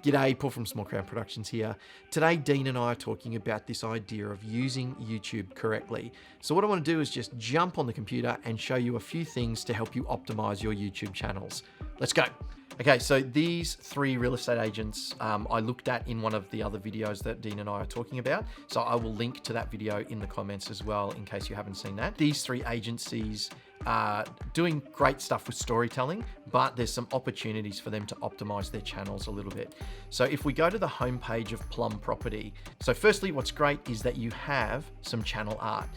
G'day, Paul from Small Crown Productions here. Today, Dean and I are talking about this idea of using YouTube correctly. So what I want to do is just jump on the computer and show you a few things to help you optimize your YouTube channels. Let's go. Okay, so these three real estate agents I looked at in one of the other videos that Dean and I are talking about. So I will link to that video in the comments as well in case you haven't seen that. These three agencies are doing great stuff with storytelling, but there's some opportunities for them to optimize their channels a little bit. So if we go to the homepage of Plum Property, so firstly, what's great is that you have some channel art.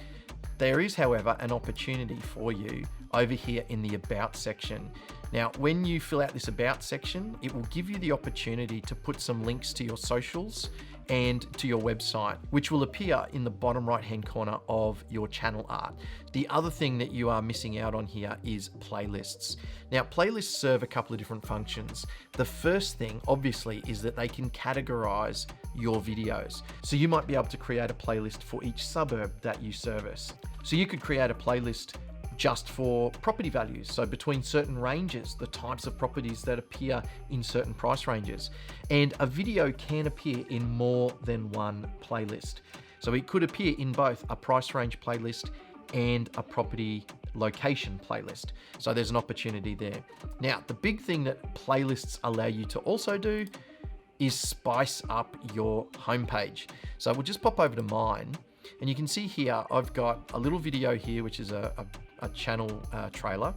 There is, however, an opportunity for you over here in the About section. Now, when you fill out this About section, it will give you the opportunity to put some links to your socials and to your website, which will appear in the bottom right-hand corner of your channel art. The other thing that you are missing out on here is playlists. Now, playlists serve a couple of different functions. The first thing, obviously, is that they can categorize your videos. So you might be able to create a playlist for each suburb that you service. So you could create a playlist just for property values. So between certain ranges, the types of properties that appear in certain price ranges. And a video can appear in more than one playlist. So it could appear in both a price range playlist and a property location playlist. So there's an opportunity there. Now, the big thing that playlists allow you to also do is spice up your homepage. So we'll just pop over to mine, and you can see here, I've got a little video here, which is a channel trailer.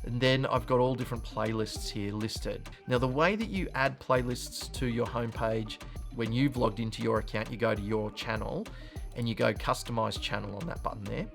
And then I've got all different playlists here listed. Now, the way that you add playlists to your homepage, when you've logged into your account, you go to your channel and you go customize channel on that button there.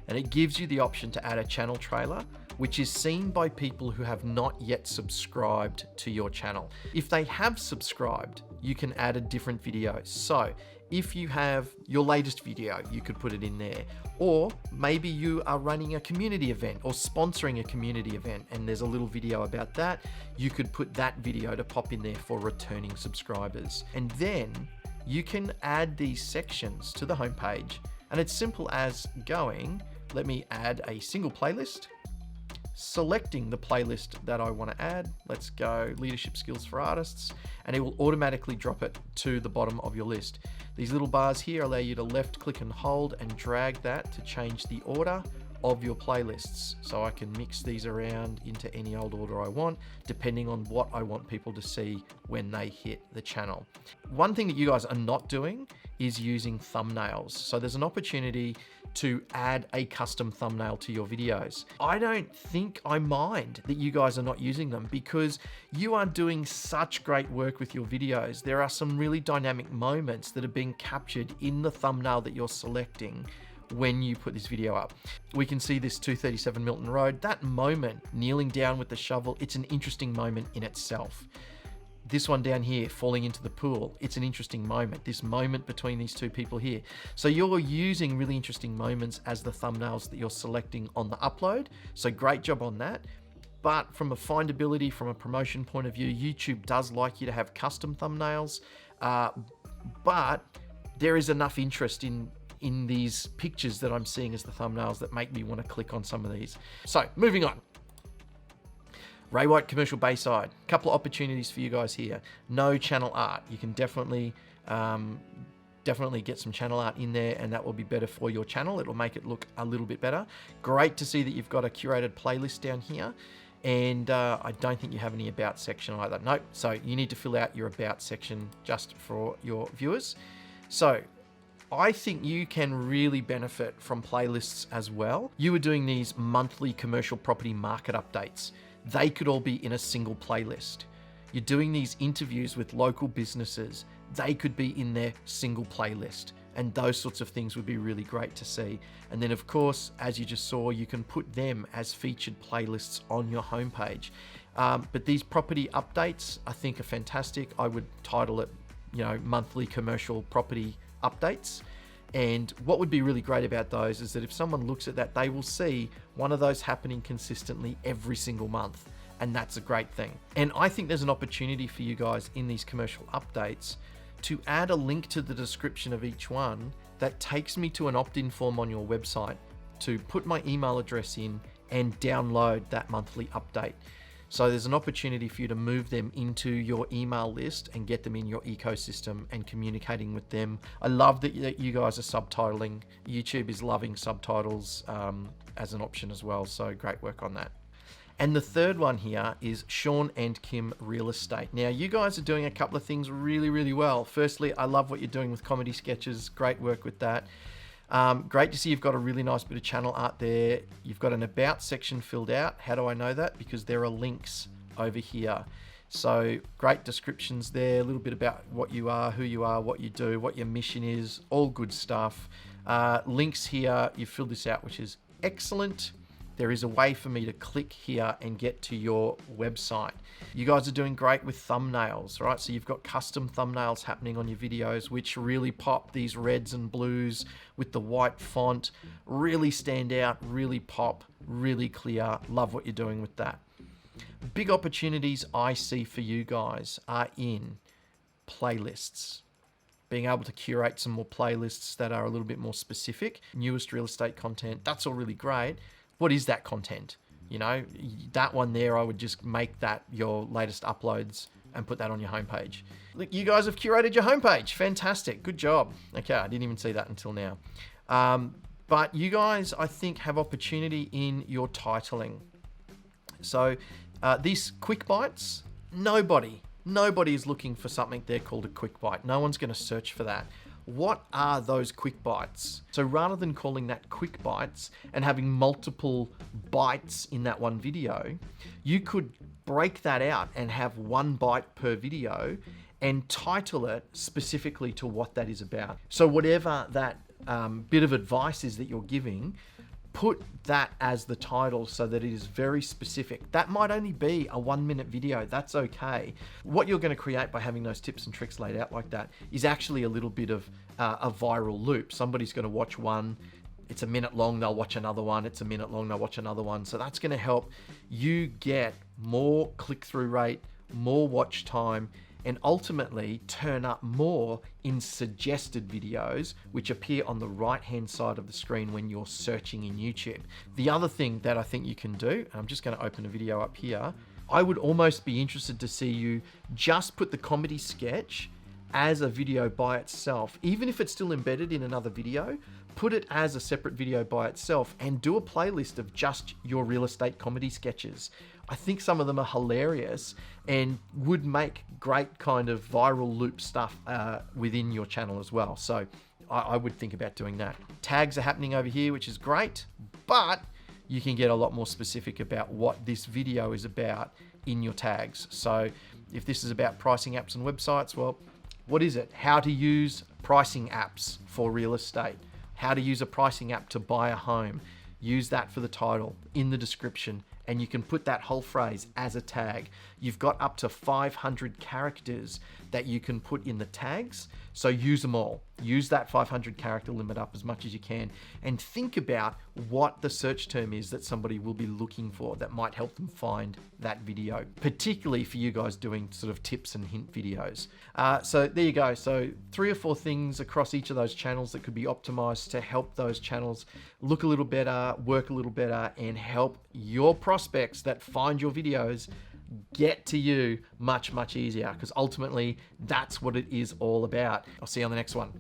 And it gives you the option to add a channel trailer, which is seen by people who have not yet subscribed to your channel. If they have subscribed, you can add a different video. So if you have your latest video, you could put it in there. Or maybe you are running a community event or sponsoring a community event and there's a little video about that. You could put that video to pop in there for returning subscribers. And then you can add these sections to the homepage. And it's simple as going, let me add a single playlist, selecting the playlist that I want to add. Let's go leadership skills for artists, and it will automatically drop it to the bottom of your list. These little bars here allow you to left click and hold and drag that to change the order of your playlists. So I can mix these around into any old order I want, depending on what I want people to see when they hit the channel. One thing that you guys are not doing is using thumbnails. So there's an opportunity to add a custom thumbnail to your videos. I don't think I mind that you guys are not using them because you are doing such great work with your videos. There are some really dynamic moments that are being captured in the thumbnail that you're selecting when you put this video up. We can see this 237 Milton Road. That moment, kneeling down with the shovel, it's an interesting moment in itself. This one down here, falling into the pool, it's an interesting moment. This moment between these two people here. So you're using really interesting moments as the thumbnails that you're selecting on the upload. So great job on that. But from a findability, from a promotion point of view, YouTube does like you to have custom thumbnails. But there is enough interest in these pictures that I'm seeing as the thumbnails that make me want to click on some of these. So moving on. Ray White Commercial Bayside, couple of opportunities for you guys here. No channel art. You can definitely get some channel art in there, and that will be better for your channel. It'll make it look a little bit better. Great to see that you've got a curated playlist down here. And I don't think you have any About section either. Nope. So you need to fill out your About section just for your viewers. So I think you can really benefit from playlists as well. You were doing these monthly commercial property market updates. They could all be in a single playlist. You're doing these interviews with local businesses. They could be in their single playlist. And those sorts of things would be really great to see. And then of course, as you just saw, you can put them as featured playlists on your homepage. But these property updates, I think, are fantastic. I would title it, monthly commercial property updates. And what would be really great about those is that if someone looks at that, they will see one of those happening consistently every single month. And that's a great thing. And I think there's an opportunity for you guys in these commercial updates to add a link to the description of each one that takes me to an opt-in form on your website to put my email address in and download that monthly update. So there's an opportunity for you to move them into your email list and get them in your ecosystem and communicating with them. I love that you guys are subtitling. YouTube is loving subtitles as an option as well. So great work on that. And the third one here is Sean and Kim Real Estate. Now, you guys are doing a couple of things really, really well. Firstly, I love what you're doing with comedy sketches. Great work with that. Great to see you've got a really nice bit of channel art there. You've got an about section filled out. How do I know that? Because there are links over here. So great descriptions there, a little bit about what you are, who you are, what you do, what your mission is, all good stuff. Links here, you've filled this out, which is excellent. There is a way for me to click here and get to your website. You guys are doing great with thumbnails, right? So you've got custom thumbnails happening on your videos, which really pop. These reds and blues with the white font really stand out, really pop, really clear. Love what you're doing with that. Big opportunities I see for you guys are in playlists. Being able to curate some more playlists that are a little bit more specific. Newest real estate content, that's all really great. What is that content? You know, that one there, I would just make that your latest uploads and put that on your homepage. Look, you guys have curated your homepage. Fantastic. Good job. Okay, I didn't even see that until now. But you guys, I think, have opportunity in your titling. So these quick bites, nobody is looking for something there called a quick bite. No one's going to search for that. What are those quick bites? So rather than calling that quick bites and having multiple bites in that one video, you could break that out and have one bite per video and title it specifically to what that is about. So whatever that bit of advice is that you're giving, put that as the title so that it is very specific. That might only be a 1-minute video. That's okay. What you're going to create by having those tips and tricks laid out like that is actually a little bit of a viral loop. Somebody's going to watch one. It's a minute long. They'll watch another one. It's a minute long. They'll watch another one. So that's going to help you get more click-through rate, more watch time, and ultimately turn up more in suggested videos, which appear on the right-hand side of the screen when you're searching in YouTube. The other thing that I think you can do, I'm just gonna open a video up here, I would almost be interested to see you just put the comedy sketch as a video by itself. Even if it's still embedded in another video, put it as a separate video by itself and do a playlist of just your real estate comedy sketches. I think some of them are hilarious and would make great kind of viral loop stuff within your channel as well. So I would think about doing that. Tags are happening over here, which is great, but you can get a lot more specific about what this video is about in your tags. So if this is about pricing apps and websites, well, what is it? How to use pricing apps for real estate. How to use a pricing app to buy a home. Use that for the title in the description, and you can put that whole phrase as a tag. You've got up to 500 characters that you can put in the tags, so use them all. Use that 500 character limit up as much as you can, and think about what the search term is that somebody will be looking for that might help them find that video, particularly for you guys doing sort of tips and hint videos. So there you go. So 3 or 4 things across each of those channels that could be optimized to help those channels look a little better, work a little better, and help your prospects that find your videos get to you much, much easier, because ultimately that's what it is all about. I'll see you on the next one.